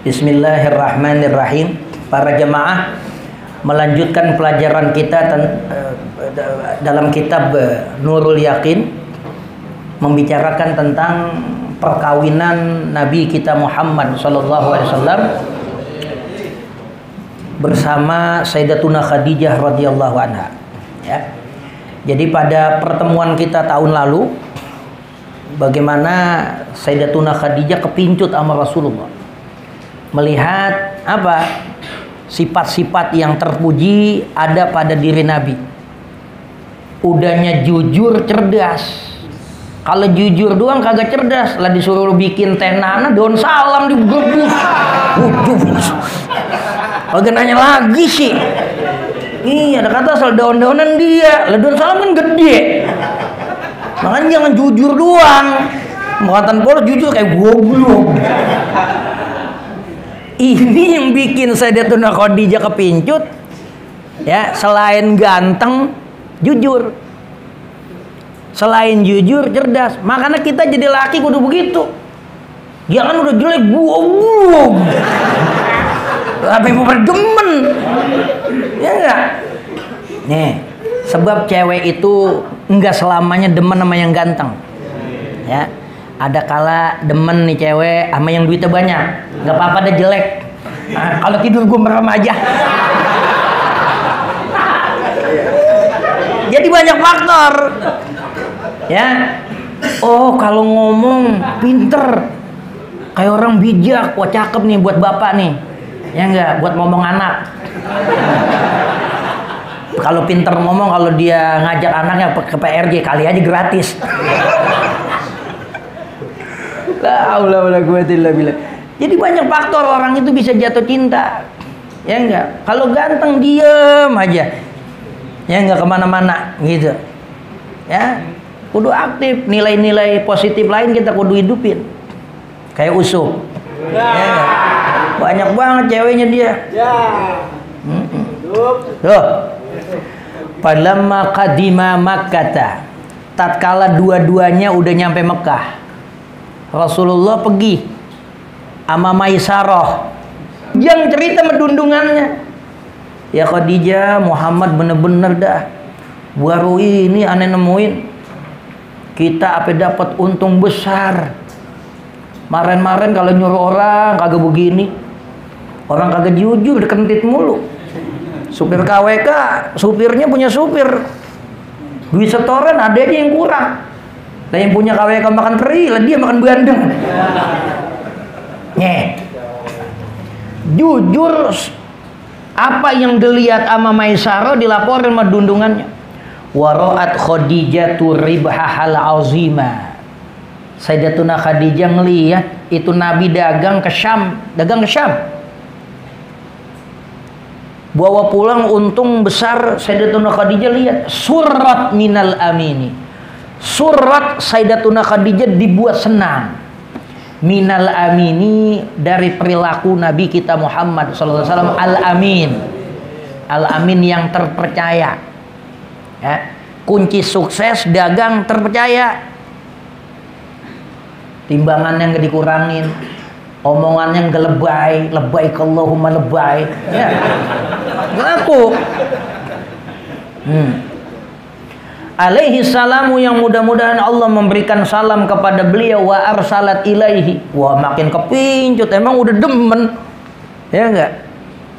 Bismillahirrahmanirrahim. Para jemaah, melanjutkan pelajaran kita dalam kitab Nurul Yakin, membicarakan tentang perkawinan Nabi kita Muhammad SAW bersama Sayyidatuna Khadijah radhiyallahu anha. Ya. Jadi pada pertemuan kita tahun lalu, bagaimana Sayyidatuna Khadijah kepincut sama Rasulullah, melihat apa? Sifat-sifat yang terpuji ada pada diri Nabi. Udahnya jujur, cerdas. Kalau jujur doang kagak cerdas, lah disuruh bikin teh nana, daun salam digebus. Kagak nanya lagi sih. Iya, ada kata asal daun-daunan dia. Lah daun salam kan gede. Makanya jangan jujur doang. Mengatakan polos jujur kayak goblok. Ini yang bikin Sayyidatuna Khadijah kepincut, ya, selain ganteng, jujur. Selain jujur, cerdas. Makanya kita jadi laki kudu begitu. Jangan udah jelek, buang. Apa yang mau berdemen? Ya enggak? Nih, sebab cewek itu enggak selamanya demen sama yang ganteng. Ya. Ada kala demen nih cewek sama yang duitnya banyak, nggak apa-apa deh jelek. Nah, kalau tidur gue merem aja. Jadi banyak faktor, ya. Oh, kalau ngomong pinter, kayak orang bijak, wah cakep nih buat bapak nih, ya nggak, buat ngomong anak. Kalau pinter ngomong, kalau dia ngajak anaknya ke PRJ kali aja gratis. La haula wala quwwata illa billah. Jadi banyak faktor orang itu bisa jatuh cinta. Ya enggak? Kalau ganteng diem aja. Ya enggak kemana-mana gitu. Ya, kudu aktif. Nilai-nilai positif lain kita kudu hidupin. Kayak Usuk. Ya enggak? Banyak banget ceweknya dia. Ya. Tuh. Falamma qadima Makkah. Tatkala dua-duanya udah nyampe Mekah, Rasulullah pergi sama Maisarah yang cerita medundungannya. Ya Khadijah, Muhammad bener-bener dah baru ini aneh nemuin kita apa dapat untung besar. Maren-maren kalau nyuruh orang kagak begini, orang kagak jujur, dekentit mulu. Supir KWK, supirnya punya supir, duit setoran ada aja yang kurang. Nah yang punya KWK makan teri, lah dia makan bandeng. Jujur, apa yang dilihat sama Maisarah dilaporin sama dundungannya. Wara'at Khadijatu ribhahal azima. Sayyidatuna Khadijah ngelihat itu Nabi dagang ke Syam. Bawa pulang untung besar. Sayyidatuna Khadijah lihat surat minal amini. Surat Sayyidatuna Khadijah dibuat senang. Minal amini, dari perilaku Nabi kita Muhammad SAW. Al-amin. Al-amin yang terpercaya. Ya. Kunci sukses dagang terpercaya. Timbangannya nggak dikurangin. Omongannya nggak lebay Allahumma lebay. Ya. Laku. Alaihi salamu, yang mudah-mudahan Allah memberikan salam kepada beliau. Wa arsalat ilaihi. Wah makin kepincut, emang udah demen. Ya enggak?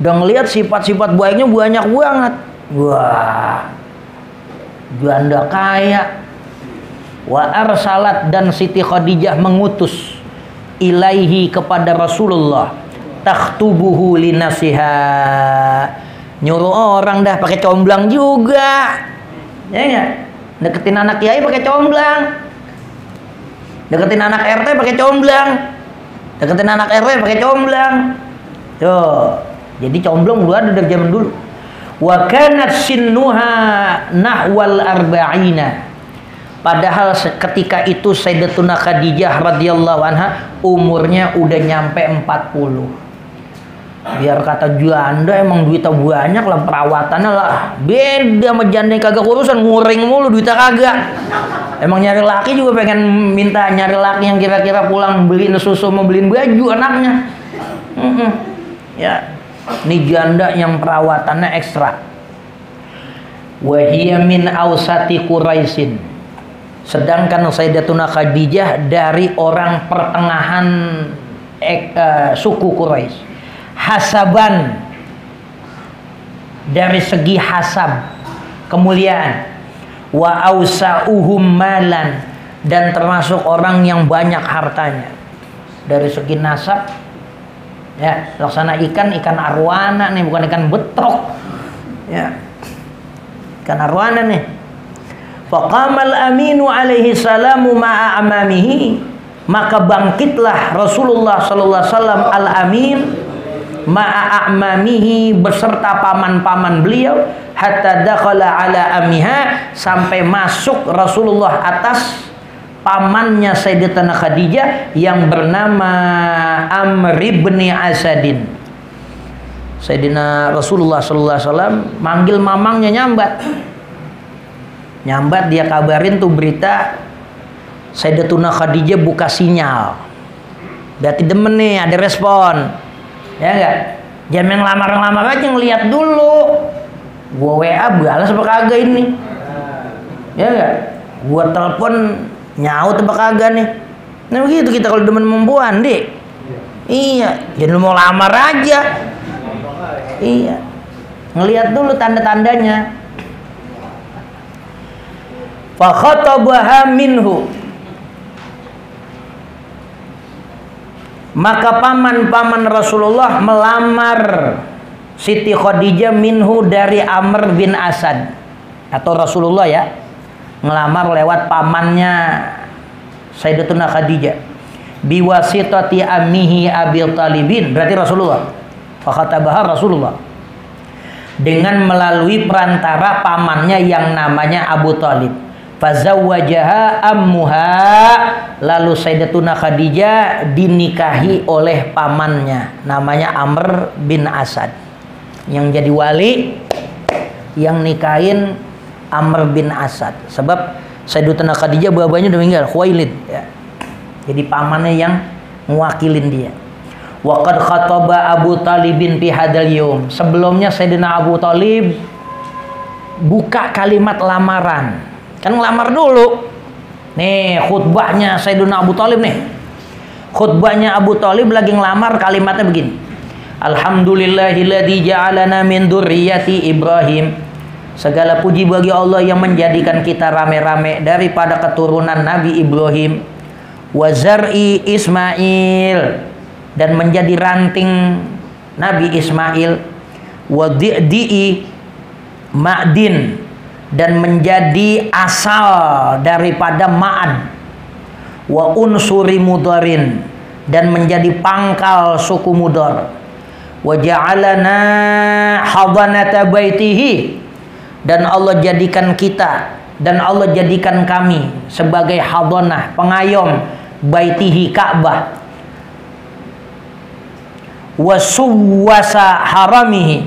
Udah ngelihat sifat-sifat baiknya banyak banget. Wah, janda kaya. Wa arsalat, dan Siti Khadijah mengutus ilaihi kepada Rasulullah. Takhtubuhu linasiha, nyuruh orang dah pakai comblang juga. Ya enggak? Deketin anak kiai pakai comblang. Deketin anak RT pakai comblang. Deketin anak RW pakai comblang. Tuh. Jadi comblang udah ada dari zaman dulu. Wa kanat sinnuha nahwal arba'ina. Padahal ketika itu Sayyidatuna Khadijah radhiyallahu anha umurnya udah nyampe 40. Biar kata janda emang duitnya banyak lah, perawatannya lah beda sama janda yang kagak urusan, nguring mulu duitnya kagak. Emang nyari laki juga pengen minta nyari laki yang kira-kira pulang beliin susu mau beliin baju anaknya. Ya, ini janda yang perawatannya ekstra. Wa hiya min ausati Quraisyin. Sedangkan Sayyidatuna Khadijah dari orang pertengahan suku Quraisy. Hasaban, dari segi hasab, kemuliaan. Wa ausauhum malan, dan termasuk orang yang banyak hartanya. Dari segi nasab, ya, laksana ikan arwana nih, bukan ikan betrok. Ya, ikan arwana nih. Faqamal aminu alaihi salamu ma'a amamihi, maka bangkitlah Rasulullah sallallahu alaihi wasallam al-amin ma'a amamihi, beserta paman-paman beliau, hatta dakhala ala amiha, sampai masuk Rasulullah atas pamannya Sayyidatuna Khadijah yang bernama Amr ibn Asadin. Sayyidina Rasulullah sallallahu alaihi wasallam manggil mamangnya, nyambat, dia kabarin tuh berita Sayyidatuna Khadijah buka sinyal. Berarti demen nih, ada respon. Ya enggak? Jangan main ngelamar aja, ngeliat dulu. Gua WA balas apa kagak ini? Ya enggak? Gua telepon nyaut apa kagak nih? Nah begitu kita kalau demen perempuan, Dik. Iya, jadi lu mau lamar aja. Iya. Ngelihat dulu tanda-tandanya. Fa khatabaha minhu, maka paman-paman Rasulullah melamar Siti Khadijah minhu, dari Amr bin Asad. Atau Rasulullah ya ngelamar lewat pamannya Sayyidatuna Khadijah. Biwasitati ammihi Abi Thalibin, berarti Rasulullah. Fakhatabaha Rasulullah, dengan melalui perantara pamannya yang namanya Abu Thalib. Fazawwajaha ammuha, lalu Sayyidatuna Khadijah dinikahi oleh pamannya namanya Amr bin Asad. Yang jadi wali, yang nikahin Amr bin Asad. Sebab Sayyidatuna Khadijah babanya udah meninggal, Khuwailid ya. Jadi pamannya yang mewakilin dia. Wa qad khataba Abu Thalibin fi hadzal yaum. Sebelumnya Sayyidina Abu Thalib buka kalimat lamaran. Kan ngelamar dulu. Nih khutbahnya Sayyidina Abu Thalib nih. Khutbahnya Abu Thalib lagi ngelamar, kalimatnya begini. Alhamdulillahilladzi ja'alana min dzurriyyati Ibrahim. Segala puji bagi Allah yang menjadikan kita rame-rame daripada keturunan Nabi Ibrahim. Wa zar'i Ismail, dan menjadi ranting Nabi Ismail. Wa di'i Ma'din, dan menjadi asal daripada Ma'ad. Wa unsuri Mudarin, dan menjadi pangkal suku Mudar. Wa ja'alana hadanata baitihi, dan Allah jadikan kita, dan Allah jadikan kami sebagai hadanah, pengayom baitihi Ka'bah. Wa suwasa haramihi,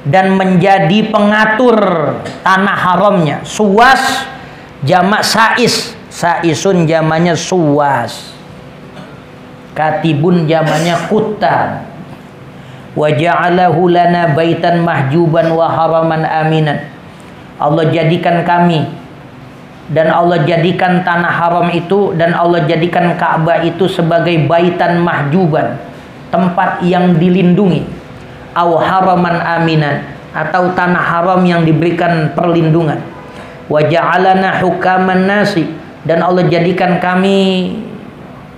dan menjadi pengatur tanah haramnya. Suwas jamak sais, saisun jamaknya suwas, katibun jamaknya kutab. Wa ja'alahu lana baitan mahjuban wa haraman aminan. Allah jadikan kami, dan Allah jadikan tanah haram itu, dan Allah jadikan Ka'bah itu sebagai baitan mahjuban, tempat yang dilindungi. Au haraman aminan, atau tanah haram yang diberikan perlindungan. Wa ja'alana hukaman nasi, dan Allah jadikan kami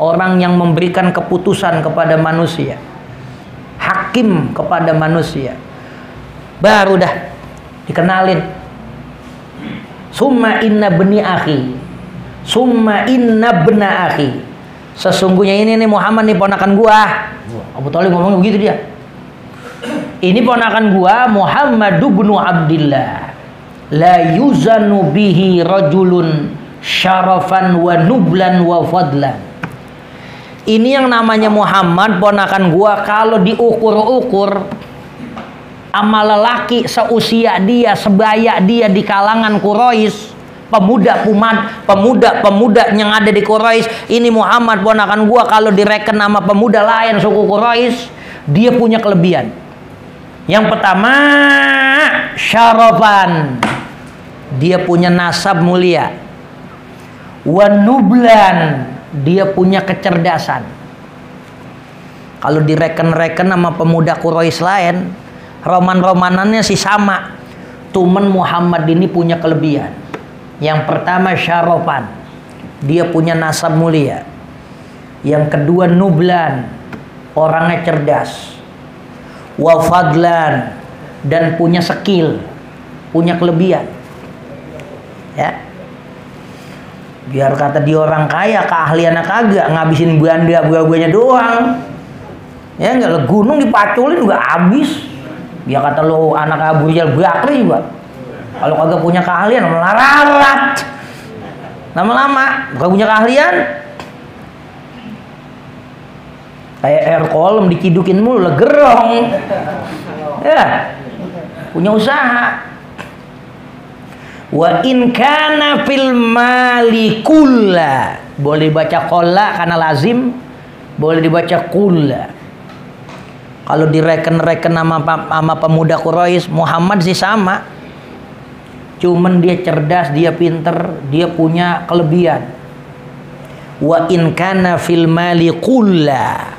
orang yang memberikan keputusan kepada manusia, hakim kepada manusia. Baru dah dikenalin. Summa inna bni akhi, summa inna bna akhi, sesungguhnya ini nih Muhammad nih ponakan gua. Abu Thalib ngomong begitu dia. Ini ponakan gua Muhammad bin Abdillah, la yuzanu bihi rajulun syarafan wa nublan wa fadlan. Ini yang namanya Muhammad ponakan gua, kalau diukur-ukur amal lelaki seusia dia, sebaya dia di kalangan Quraisy, pemuda yang ada di Quraisy, ini Muhammad ponakan gua, kalau direken nama pemuda lain suku Quraisy, dia punya kelebihan. Yang pertama, syarafan, dia punya nasab mulia. Wa nublan, dia punya kecerdasan. Kalau direken-reken sama pemuda Quraisy lain, roman-romanannya sih sama. Cuman Muhammad ini punya kelebihan. Yang pertama syarafan, dia punya nasab mulia. Yang kedua nublan, orangnya cerdas. Wa fadlan, dan punya skill, punya kelebihan. Ya. Biar kata dia orang kaya, keahliannya kagak, ngabisin buahnya doang. Ya enggak, gunung dipaculin juga habis. Dia kata lo anak Abu Rizal Bakri juga. Kalau kagak punya keahlian melarat. Lama-lama kagak punya keahlian, kayak air kolom dicidukin mulu legerong. Ya, punya usaha. Wa in kana fil mali kulla, boleh baca kolla karena lazim, boleh dibaca kulla. Kalau direken-reken sama pemuda Quraisy, Muhammad sih sama. Cuman dia cerdas, dia pinter, dia punya kelebihan. Wa in kana fil mali kulla,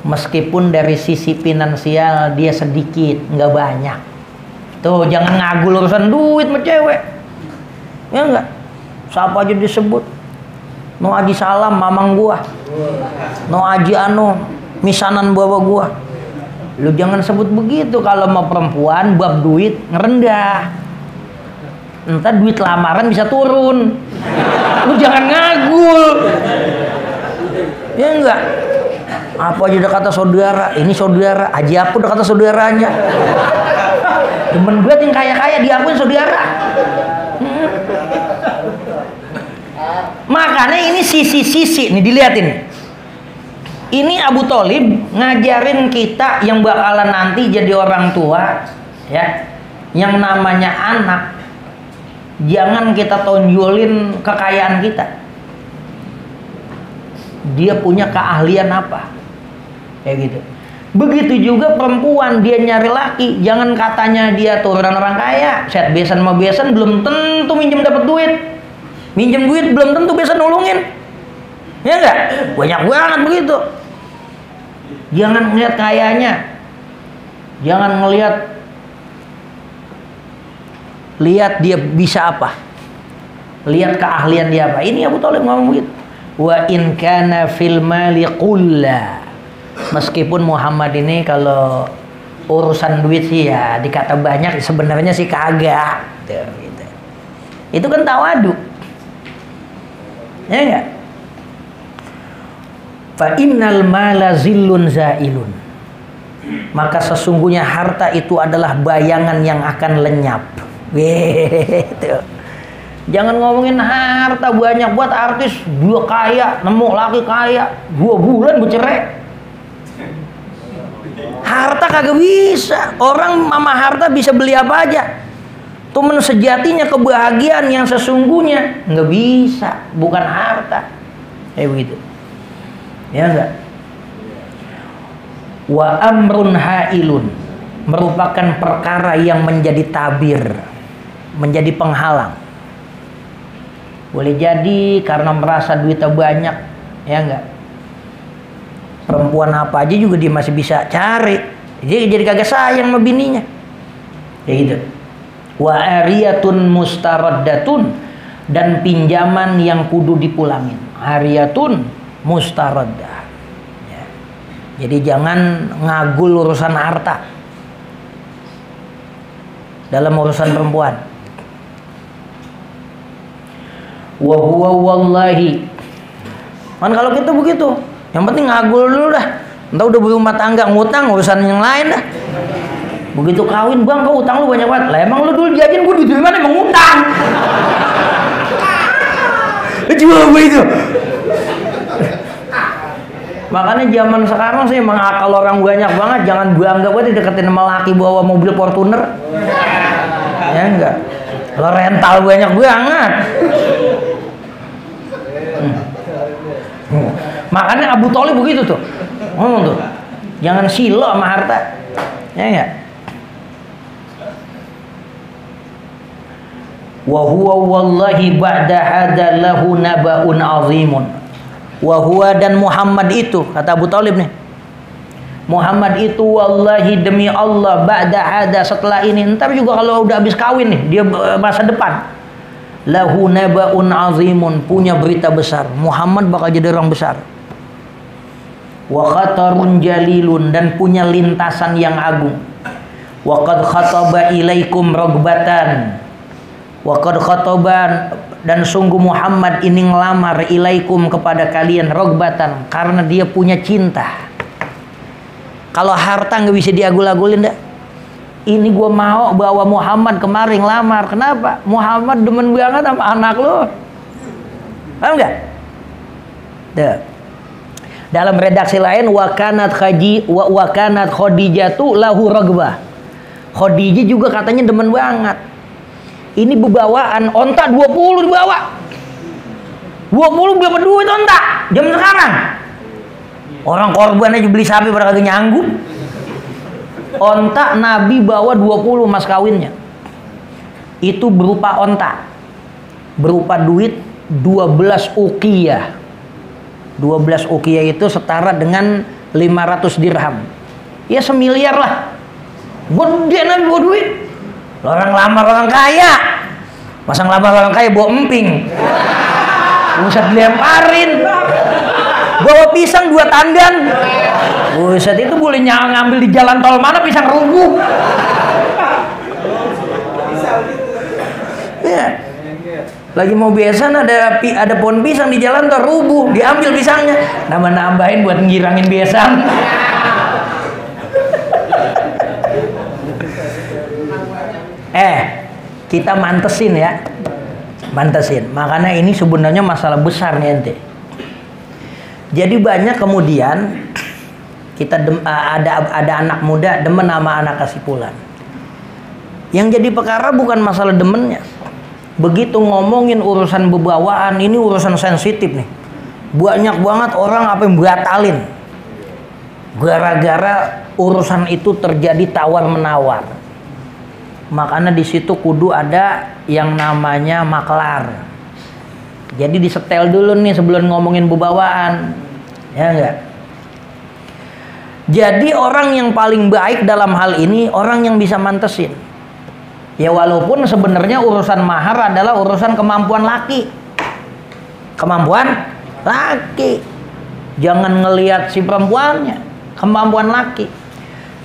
meskipun dari sisi finansial dia sedikit, nggak banyak. Tuh, jangan ngagul urusan duit sama cewek. Ya enggak? Siapa aja disebut. No Aji Salam mamang gua. No Aji Ano misanan bawa gua. Lu jangan sebut begitu kalau mau perempuan bab duit ngerendah. Entar duit lamaran bisa turun. Lu jangan ngagul. Ya enggak? Apa aja udah kata saudara, ini saudara, Haji apa udah kata saudaranya. Temen gue yang kaya-kaya diakuin saudara. Makanya ini sisi-sisi nih dilihatin. Ini Abu Thalib ngajarin kita yang bakalan nanti jadi orang tua, ya, yang namanya anak. Jangan kita tonjolin kekayaan kita. Dia punya keahlian apa? Kayak gitu. Begitu juga perempuan, dia nyari laki, jangan katanya dia turunan orang kaya, set besan sama besan belum tentu minjem dapat duit. Minjem duit belum tentu besan nolongin. Ya enggak? Banyak banget begitu. Jangan ngeliat kayanya. Jangan lihat dia bisa apa. Lihat keahlian dia apa. Ini Abu Thalib ngomong begitu. Wa in kana fil mali qulla. Meskipun Muhammad ini kalau urusan duit sih ya dikata banyak, sebenarnya sih kagak. Tuh, gitu. Itu kan tawadu. Ya enggak? Fa innal mala zillun zailun. Maka sesungguhnya harta itu adalah bayangan yang akan lenyap. Gitu. Jangan ngomongin harta banyak buat artis, gua kaya, nemu laki kaya, 2 bulan bercerai. Harta kagak bisa. Orang sama harta bisa beli apa aja. Cuman sejatinya kebahagiaan yang sesungguhnya nggak bisa, bukan harta. Begitu. Ya enggak? Wa amrun hailun, merupakan perkara yang menjadi tabir, menjadi penghalang. Boleh jadi karena merasa duitnya banyak, ya enggak? Perempuan apa aja juga dia masih bisa cari. Jadi kagak sayang sama bininya. Ya gitu. Wa ariyatun mustaraddatun, dan pinjaman yang kudu dipulangin. Ariyatun mustaraddah. Ya. Jadi jangan ngagul urusan harta dalam urusan perempuan. Wa huwa wallahi. Kan kalau kita begitu, yang penting ngagul dulu dah. Entah udah berumah tangga ngutang urusan yang lain dah. Begitu kawin, bang, kau utang lu banyak banget. Lah emang lu dulu jajan, gua duit dari mana emang ngutang? Coba begitu. Makanya zaman sekarang sih emang akal orang banyak banget. Jangan bangga buat dideketin sama laki bawa mobil Fortuner. Ya enggak. Lo rental banyak banget. Makanya Abu Thalib begitu tuh. Ngomong tuh. Jangan silo sama harta. Ya enggak? Wa huwa wallahi ba'da hada lahu naba'un azimun. Wa huwa, dan Muhammad itu, kata Abu Thalib nih. Muhammad itu wallahi demi Allah ba'da hada, setelah ini, ntar juga kalau udah habis kawin nih, dia masa depan. Lahu naba'un azimun, punya berita besar. Muhammad bakal jadi orang besar. Wa khatarun jalilun, dan punya lintasan yang agung. Wa qad khataba ilaikum ragbatan. Wa qad khataban, dan sungguh Muhammad ini ngelamar ilaikum kepada kalian ragbatan, karena dia punya cinta. Kalau harta nggak bisa diagul-agulin dah. Ini gue mau bawa Muhammad kemari ngelamar. Kenapa? Muhammad demen banget sama anak lo. Paham nggak? Dalam redaksi lain, wakanat Khadijatu lahu ragbah. Khadijah juga katanya demen banget. Ini bebawaan onta 20 dibawa. 20 berapa duit onta? Jam sekarang. Orang korban aja beli sapi pada kagak nyanggup. Onta Nabi bawa 20 mas kawinnya. Itu berupa onta. Berupa duit 12 uqiyah. 12 uqiyah itu setara dengan 500 dirham. Ya semiliar lah. Gede Nabi bawa duit. Orang lamar orang kaya. Masa ngelamar orang kaya bawa emping. Buset dilemparin. Bawa pisang 2 tandan. Buset, itu boleh ngambil di jalan tol mana pisang rubuh. Ya. Lagi mau besan ada pohon pisang di jalan tol rubuh, diambil pisangnya. Nambah-nambahin buat ngirangin besan. Kita mantesin ya. Mantesin. Makanya ini sebenarnya masalah besar nih ente. Jadi banyak kemudian kita ada anak muda demen sama anak kasipulan. Yang jadi perkara bukan masalah demennya. Begitu ngomongin urusan bebawaan, ini urusan sensitif nih. Banyak banget orang apa yang batalin. Gara-gara urusan itu terjadi tawar-menawar. Makanya di situ kudu ada yang namanya maklar. Jadi disetel dulu nih sebelum ngomongin bebawaan. Ya enggak? Jadi orang yang paling baik dalam hal ini orang yang bisa mantesin. Ya walaupun sebenarnya urusan mahar adalah urusan kemampuan laki. Kemampuan laki. Jangan ngelihat si perempuannya, kemampuan laki.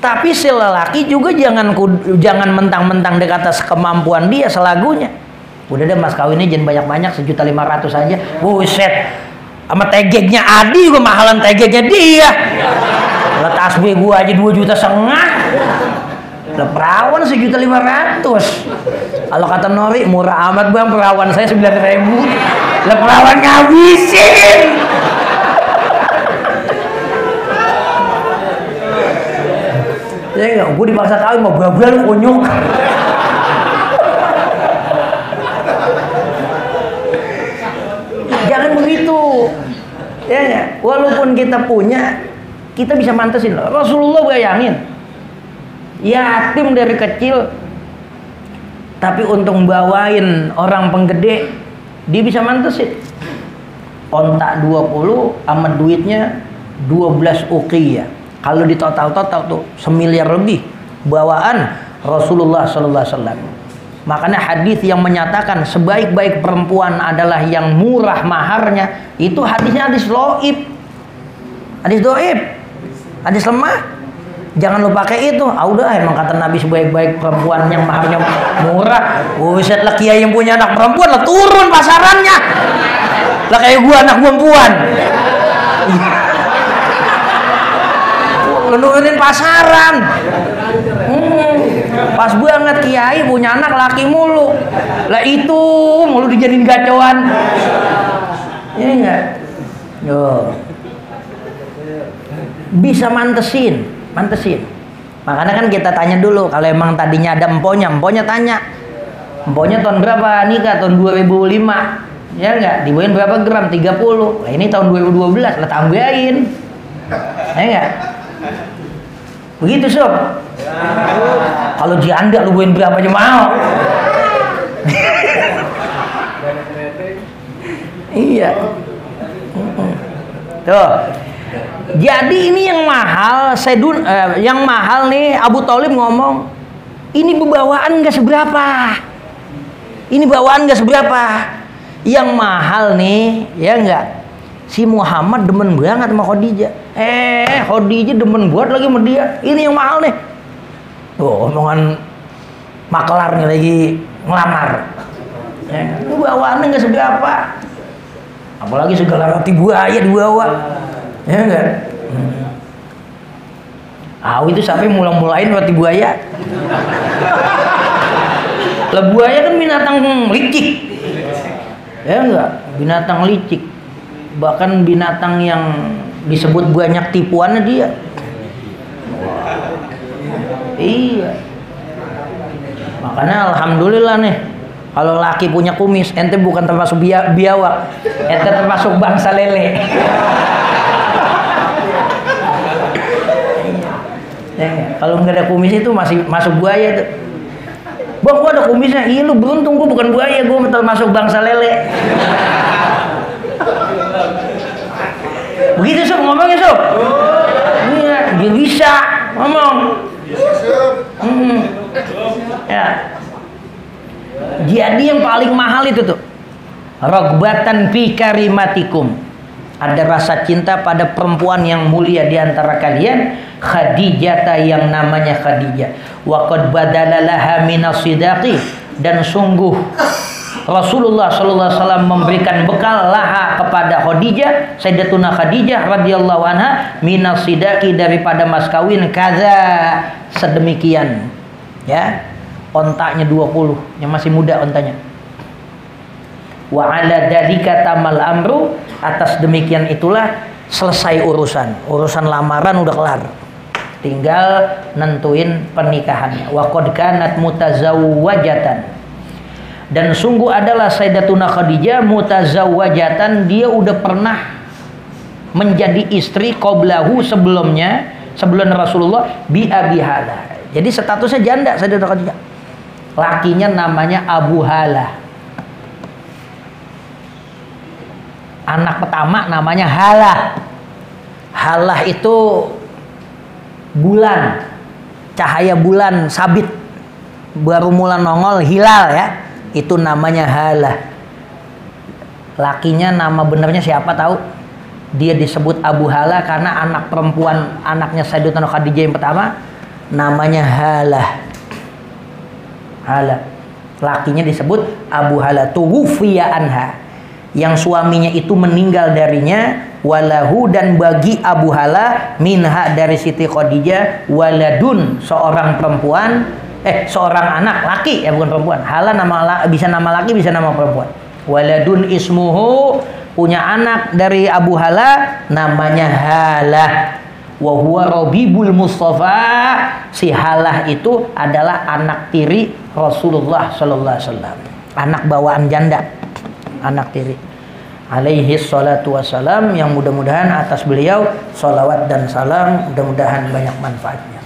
Tapi si lelaki juga jangan mentang-mentang di atas kemampuan dia selagunya. Udah deh mas kawinnya jangan banyak-banyak, 1.500.000 aja. Buset, sama tegeknya Adi juga mahalan tegeknya dia. Lah tasbih gua aja 2,5 juta. Lah perawan 1.500.000. Kalau kata Nori murah amat bang, perawan saya 9.000. Lah perawan ngabisin. Ya enggak, gua dipaksa kawin mau babal kunyuk. Jangan begitu. Ya enggak? Walaupun kita punya, kita bisa mantesin. Rasulullah bayangin. Yatim dari kecil, tapi untuk bawain orang penggede, dia bisa mantesin. Ontak 20 sama duitnya 12 uqiyah. Kalau di total-total tuh 1 miliar lebih bawaan Rasulullah sallallahu alaihi wasallam. Makanya hadis yang menyatakan sebaik-baik perempuan adalah yang murah maharnya, itu hadisnya hadis dhaif. Hadis dhaif. Hadis lemah. Jangan lu pakai itu. Udah emang kata Nabi sebaik-baik perempuan yang maharnya murah. Buset lah, kiai yang punya anak perempuan lah turun pasarannya. Lah kayak gua anak perempuan. Nurunin pasaran. Pas banget kiai punya anak laki mulu. Lah itu mulu dijadiin gacoan. Ini enggak? Yo. Bisa mantesin. Makanya kan kita tanya dulu, kalau emang tadinya ada emponya tanya. Mpoknya tahun berapa nikah? Tahun 2005. Ya enggak? Dibawain berapa gram? 30. Lah ini tahun 2012, lah tambahin. Ya enggak? Begitu, Sob. Kalau janda lu bawain berapa aja mau. Iya. Tuh. Jadi ini yang mahal, yang mahal nih Abu Thalib ngomong, ini bawaan nggak seberapa. Ini bawaan nggak seberapa. Yang mahal nih, ya enggak? Si Muhammad demen banget sama Khadijah. Khadijah demen buat lagi sama dia. Ini yang mahal nih. Tuh, omongan makelar nih lagi ngelamar. Ini bawaannya nggak seberapa. Apalagi segala roti buaya dibawa. Ya enggak? Itu sampai mulain roti buaya. Lah buaya kan binatang licik. Ya enggak? Binatang licik. Bahkan binatang yang disebut banyak tipuannya dia. Iya. Makanya alhamdulillah nih, kalau laki punya kumis, ente bukan termasuk biawak, ente termasuk bangsa lele. Ya, kalau nggak ada kumis itu masih masuk buaya tuh. Bang, gua ada kumisnya. Iya, lu beruntung, gua bukan buaya, gua termasuk bangsa lele. Begitu, Sob, ngomongnya, Sob. Iya, dia bisa ngomong. Ya. Jadi yang paling mahal itu tuh, ragbatan fi karimatikum. Ada rasa cinta pada perempuan yang mulia di antara kalian, Khadijah yang namanya Khadijah. Wa qad badalalaha minas sidaqi, dan sungguh Rasulullah sallallahu alaihi wasallam memberikan bekal laha kepada Khadijah, Sayyidatuna Khadijah radhiyallahu anha, minas sidaqi, daripada mas kawin kaza sedemikian. Ya. Ontaknya 20, yang masih muda ontanya. Wa ala dzalika tamal amru, atas demikian itulah selesai urusan lamaran udah kelar, tinggal nentuin pernikahannya. Wa qad kanat mutazawwajatan, dan sungguh adalah Sayyidatuna Khadijah mutazawwajatan, dia udah pernah menjadi istri qoblahu sebelumnya, sebelum Rasulullah, bi Abi Hala. Jadi statusnya janda Sayyidatuna Khadijah. Lakinya namanya Abu Hala. Anak pertama namanya Halah. Halah itu bulan, cahaya bulan sabit, baru mulai nongol hilal ya. Itu namanya Halah. Lakinya nama benernya siapa tahu? Dia disebut Abu Hala karena anak perempuan anaknya Sayyidatuna Khadijah yang pertama namanya Halah. Hala. Lakinya disebut Abu Hala, tuwfiya anha, yang suaminya itu meninggal darinya, walahu, dan bagi Abu Hala minha, dari Siti Khadijah, waladun, seorang perempuan, seorang anak laki, ya bukan perempuan. Hala bisa nama laki, bisa nama perempuan. Waladun ismuhu, punya anak dari Abu Hala namanya Halah. Wa huwa Rabibul Mustafa, si Halah itu adalah anak tiri Rasulullah sallallahu alaihi wasallam, anak bawaan janda, anak tiri alaihi salatu wassalam, yang mudah-mudahan atas beliau salawat dan salam, mudah-mudahan banyak manfaatnya.